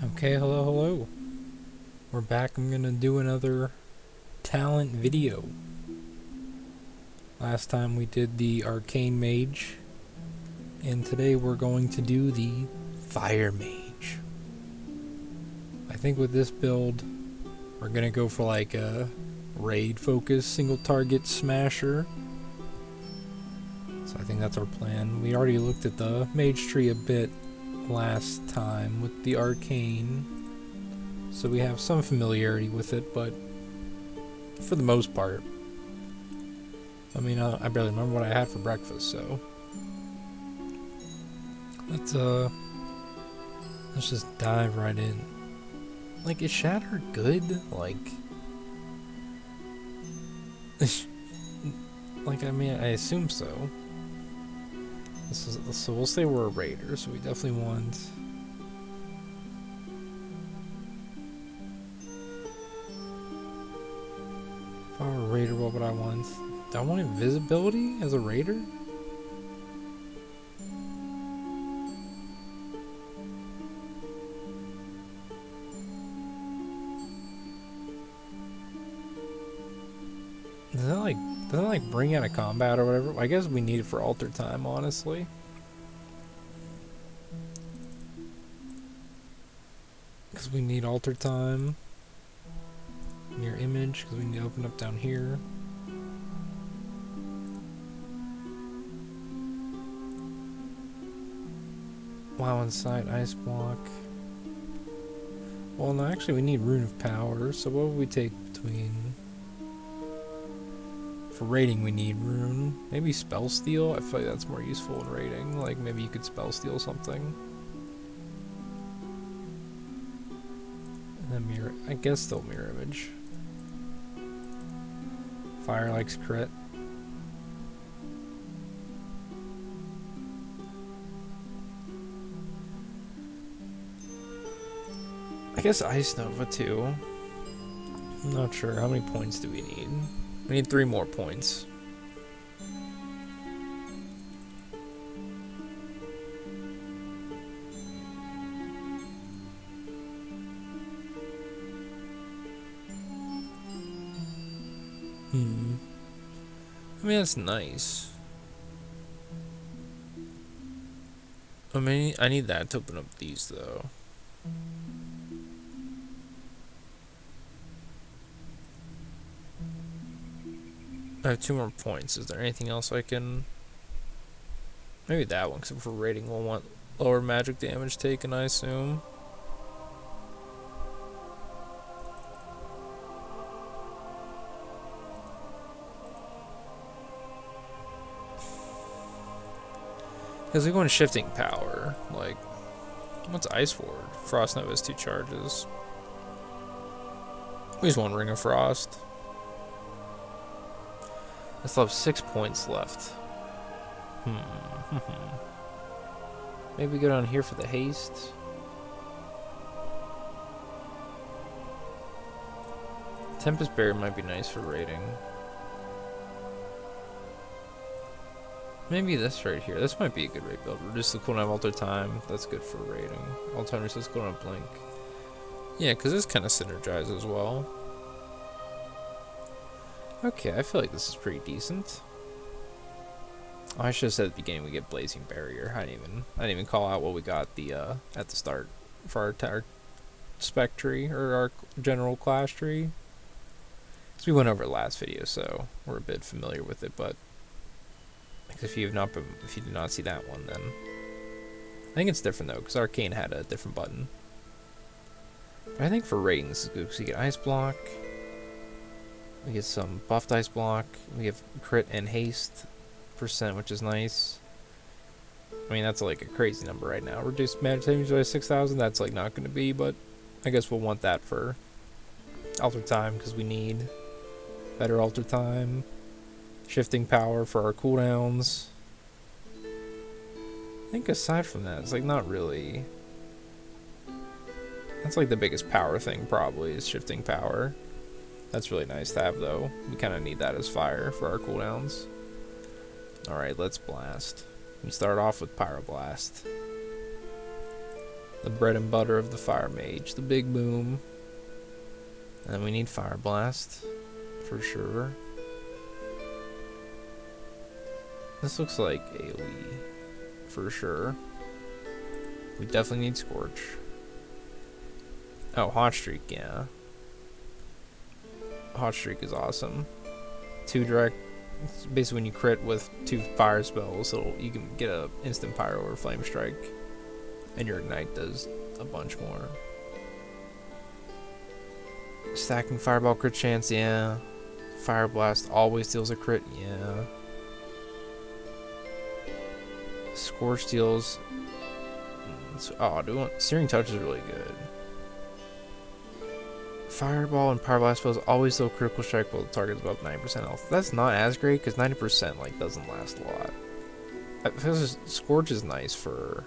Okay, hello. We're back. I'm gonna do another talent video. Last time we did the Arcane Mage, and today we're going to do the Fire Mage. I think with this build, we're gonna go for like a raid focus, single target smasher. So I think that's our plan. We already looked at the mage tree a bit last time with the Arcane, so we have some familiarity with it, but for the most part, I mean, I barely remember what I had for breakfast, so let's just dive right in. Like, is Shatter good? Like, I mean, I assume so. So we'll say we're a raider, so we definitely want. If I were a raider, what would I want? Do I want invisibility as a raider? Does that like bring out of combat or whatever? I guess we need it for alter time, honestly. Because we need alter time. Mirror image, because we need to open up down here. Wow, inside ice block. Well, no, actually we need rune of power, so what would we take between... For raiding we need rune. Maybe spell steal? I feel like that's more useful in raiding. Like, maybe you could spell steal something. And then mirror... I guess still mirror image. Fire likes crit. I guess Ice Nova too. I'm not sure. How many points do we need? We need 3 more points. I mean, that's nice. I mean, I need that to open up these, though. I have 2 more points. Is there anything else I can... Maybe that one, because for raiding we'll want lower magic damage taken, I assume. Because we go into shifting power. Like, what's Ice Ward? Frost Nova has 2 charges. We just want Ring of Frost. I still have 6 points left. Maybe go down here for the haste. Tempest Barrier might be nice for raiding. Maybe this right here. This might be a good raid build. Reduce the cooldown of alter time. That's good for raiding. Alter time resist cooldown blink. Yeah, because this kind of synergizes as well. Okay, I feel like this is pretty decent. Oh, I should have said at the beginning we get Blazing Barrier. I didn't even call out what we got at the start for our spec tree or our general class tree. Because we went over it last video, so we're a bit familiar with it. But if you did not see that one, then I think it's different though, because Arcane had a different button. But I think for raiding this is good because you get ice block. We get some buffed ice block. We have crit and haste %, which is nice. I mean, that's like a crazy number right now. Reduced magic damage by 6,000. That's like not going to be, but I guess we'll want that for alter time because we need better alter time. Shifting power for our cooldowns. I think aside from that, it's like not really. That's like the biggest power thing probably is shifting power. That's really nice to have, though. We kind of need that as fire for our cooldowns. Alright, let's blast. We start off with Pyroblast. The bread and butter of the Fire Mage. The big boom. And then we need Fire Blast. For sure. This looks like AoE. For sure. We definitely need Scorch. Oh, Hot Streak, yeah. Hot Streak is awesome. 2 direct. Basically, when you crit with 2 fire spells, you can get a instant pyro or flame strike, and your ignite does a bunch more. Stacking fireball crit chance, yeah. Fire blast always deals a crit, yeah. Scorch deals. Searing Touch is really good. Fireball and Power Blast spells always deal critical strike while the target's above 90% health. That's not as great because 90% like doesn't last a lot. I feel Scorch is nice for.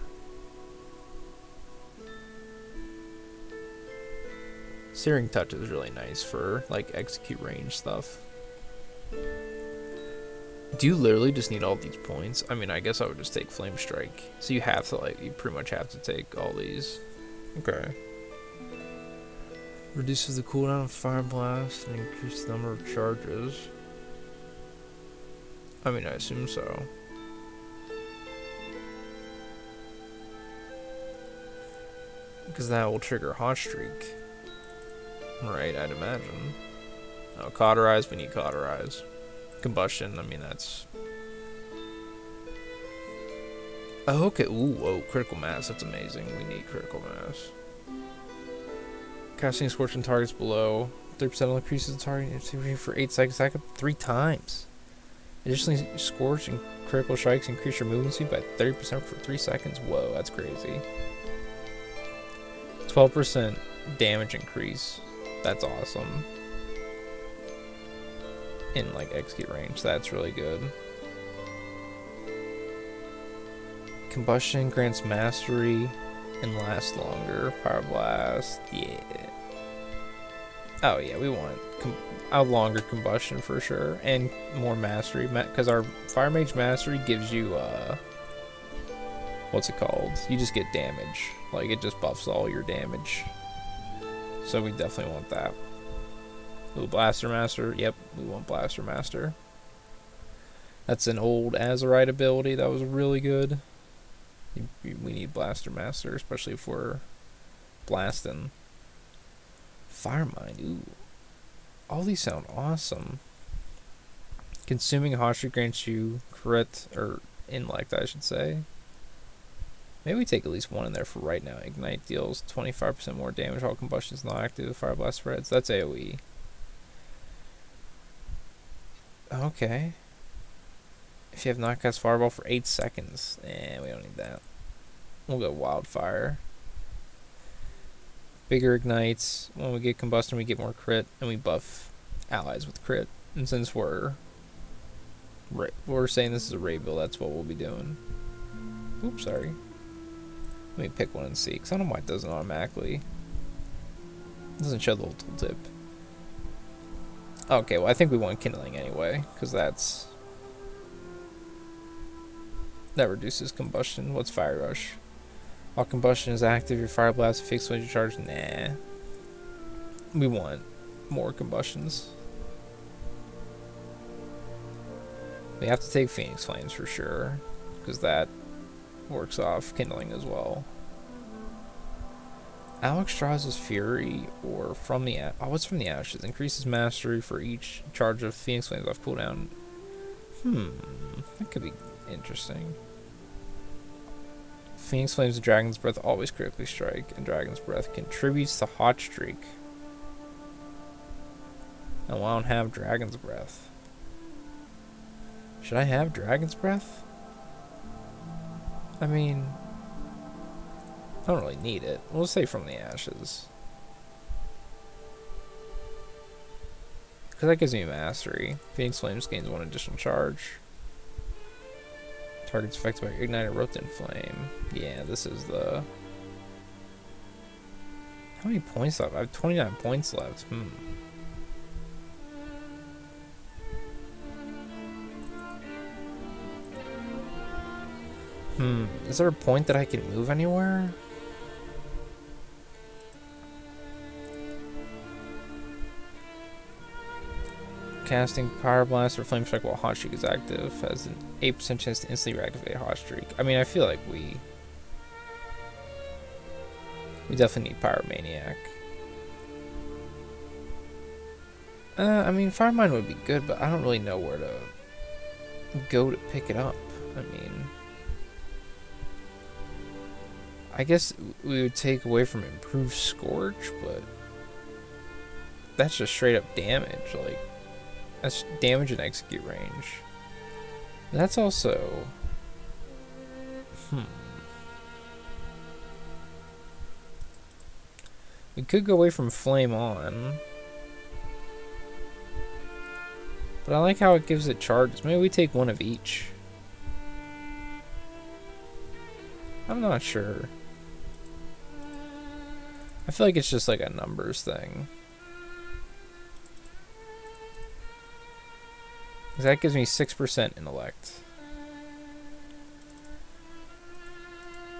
Searing Touch is really nice for like execute range stuff. Do you literally just need all these points? I mean, I guess I would just take Flame Strike. So you have to you pretty much have to take all these. Okay. Reduces the cooldown of Fire Blast and increases the number of charges. I mean, I assume so. Because that will trigger Hot Streak. Right, I'd imagine. Oh, Cauterize, we need Cauterize. Combustion, I mean, that's... Oh, okay, ooh, whoa, Critical Mass, that's amazing. We need Critical Mass. Casting Scorch on targets below 30% increases the target activity for 8 seconds, stack up 3 times. Additionally, Scorch and critical strikes increase your movement speed by 30% for 3 seconds. Whoa, that's crazy. 12% damage increase. That's awesome. In like execute range, that's really good. Combustion grants mastery and lasts longer. Power Blast, yeah. Oh yeah, we want a longer combustion for sure, and more mastery, because our Fire Mage mastery gives you what's it called? You just get damage, like it just buffs all your damage. So we definitely want that. Ooh, Blaster Master. Yep, we want Blaster Master. That's an old Azurite ability that was really good. We need Blaster Master, especially if we're blasting. Fire Mind, ooh. All these sound awesome. Consuming Hot Streak grants you crit, or intellect, I should say. Maybe we take at least one in there for right now. Ignite deals 25% more damage while combustion is not active. Fire Blast spreads. That's AoE. Okay. If you have not cast Fireball for 8 seconds. We don't need that. We'll go Wildfire. Bigger ignites. When we get combustion, we get more crit, and we buff allies with crit. And since we're saying this is a raid build, that's what we'll be doing. Oops, sorry. Let me pick one and see, because I don't know why it doesn't automatically. It doesn't show the little tooltip. Okay, well I think we want Kindling anyway, because that reduces combustion. What's Fire Rush? While combustion is active, your Fire Blast fixed when you charge. Nah. We want more combustions. We have to take Phoenix Flames for sure, because that works off Kindling as well. Alexstrasza's Fury, or from the what's from the Ashes? Increases mastery for each charge of Phoenix Flames off cooldown. That could be interesting. Phoenix Flames and Dragon's Breath always critically strike, and Dragon's Breath contributes to Hot Streak. And I don't have Dragon's Breath. Should I have Dragon's Breath? I mean, I don't really need it. We'll say From the Ashes. Because that gives me mastery. Phoenix Flames gains 1 additional charge. Target's affected by Ignited Roten Flame. Yeah, this is the... How many points left? I have 29 points left. Is there a point that I can move anywhere? Casting Power Blast or Flame Strike while Hot Streak is active has an 8% chance to instantly reactivate Hot Streak. I mean, I feel like we definitely need Pyromaniac. I mean, Fire Mine would be good, but I don't really know where to go to pick it up. I mean, I guess we would take away from Improved Scorch, but that's just straight up damage. Like, that's damage and execute range. That's also... We could go away from Flame On. But I like how it gives it charges. Maybe we take one of each. I'm not sure. I feel like it's just like a numbers thing. Because that gives me 6% intellect.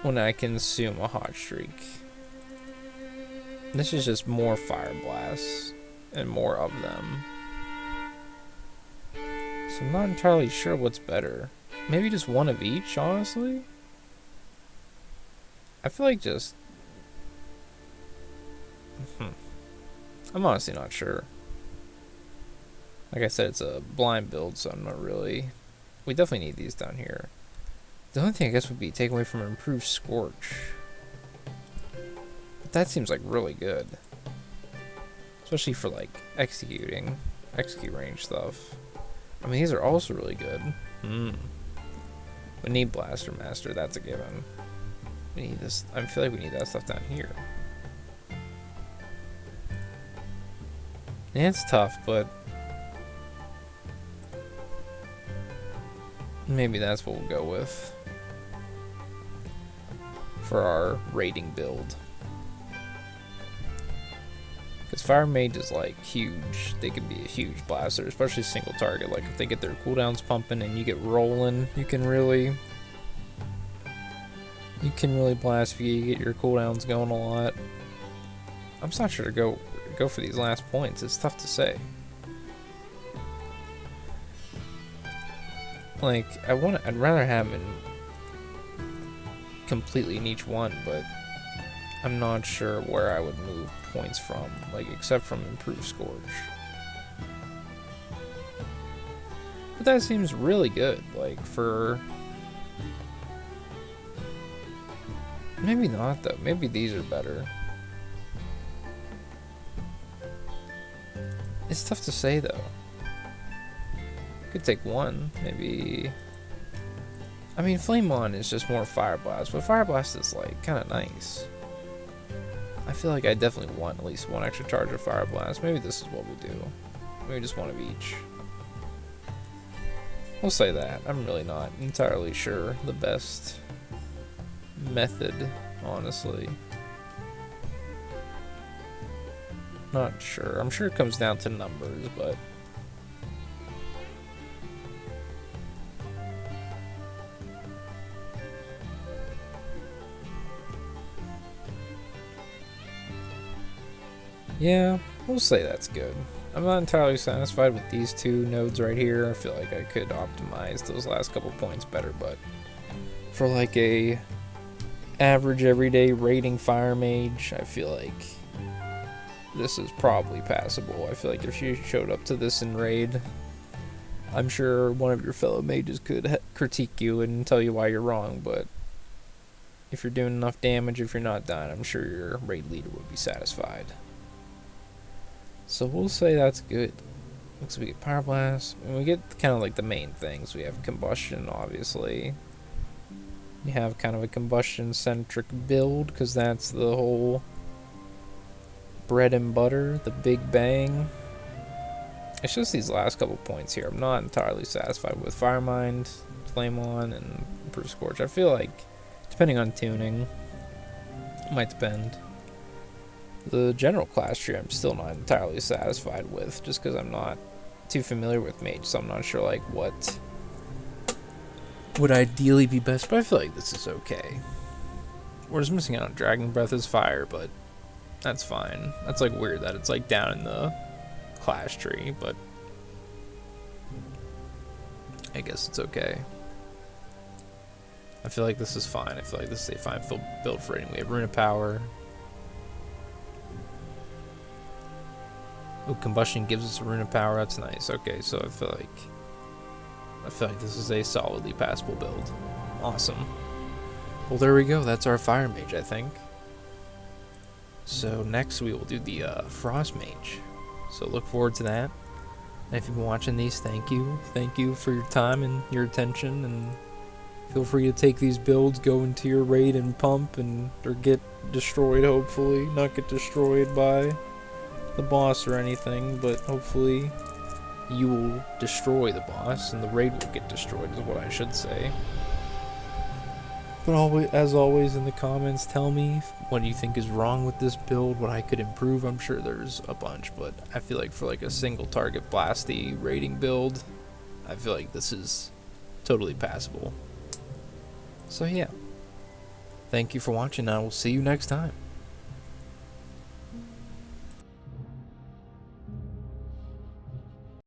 When I consume a hot streak. This is just more fire blasts. And more of them. So I'm not entirely sure what's better. Maybe just one of each, honestly? I feel like just... I'm honestly not sure. Like I said, it's a blind build, so I'm not really... We definitely need these down here. The only thing I guess would be take away from Improved Scorch. But that seems like really good. Especially for like execute range stuff. I mean, these are also really good. We need Blaster Master, that's a given. We need this. I feel like we need that stuff down here. Yeah, it's tough, but maybe that's what we'll go with for our rating build. Because Fire Mage is like huge. They can be a huge blaster, especially single target. Like if they get their cooldowns pumping and you get rolling, you can really blast if you get your cooldowns going a lot. I'm just not sure to go for these last points. It's tough to say. Like I'd rather have it completely in each one, but I'm not sure where I would move points from, like except from Improved Scorch. But that seems really good, like for... Maybe not though, maybe these are better. It's tough to say though. Could take one, maybe... I mean, Flame On is just more Fire Blast, but Fire Blast is like kind of nice. I feel like I definitely want at least one extra charge of Fire Blast. Maybe this is what we'll do. Maybe just one of each. We'll say that. I'm really not entirely sure the best method, honestly. Not sure. I'm sure it comes down to numbers, but... Yeah, we'll say that's good. I'm not entirely satisfied with these two nodes right here. I feel like I could optimize those last couple points better, but for like a average everyday rating Fire Mage, I feel like this is probably passable. I feel like if you showed up to this in raid, I'm sure one of your fellow mages could critique you and tell you why you're wrong, but if you're doing enough damage, if you're not dying, I'm sure your raid leader would be satisfied. So we'll say that's good. Looks like we get Power Blast, and we get kind of like the main things. We have Combustion, obviously. You have kind of a combustion-centric build, because that's the whole bread and butter, the big bang. It's just these last couple points here. I'm not entirely satisfied with Fire Mind, Flame On, and Improved Scorch. I feel like, depending on tuning, it might depend. The general class tree I'm still not entirely satisfied with, just because I'm not too familiar with Mage, so I'm not sure like what would ideally be best, but I feel like this is okay. We're just missing out on Dragon Breath as Fire, but that's fine. That's like weird that it's like down in the class tree, but I guess it's okay. I feel like this is fine. I feel like this is a fine build for anyway. Rune of Power. Oh, Combustion gives us a Rune of Power. That's nice. Okay, so I feel like this is a solidly passable build. Awesome. Well, there we go. That's our Fire Mage, I think. So next we will do the Frost Mage. So look forward to that. And if you've been watching these, thank you. Thank you for your time and your attention. And feel free to take these builds, go into your raid and pump, or get destroyed, hopefully. Not get destroyed by the boss or anything, but hopefully you will destroy the boss and the raid will get destroyed is what I should say. But always, as always, in the comments, tell me what you think is wrong with this build, what I could improve. I'm sure there's a bunch, but I feel like for like a single target blasty raiding build, I feel like this is totally passable. So yeah, thank you for watching, and I will see you next time.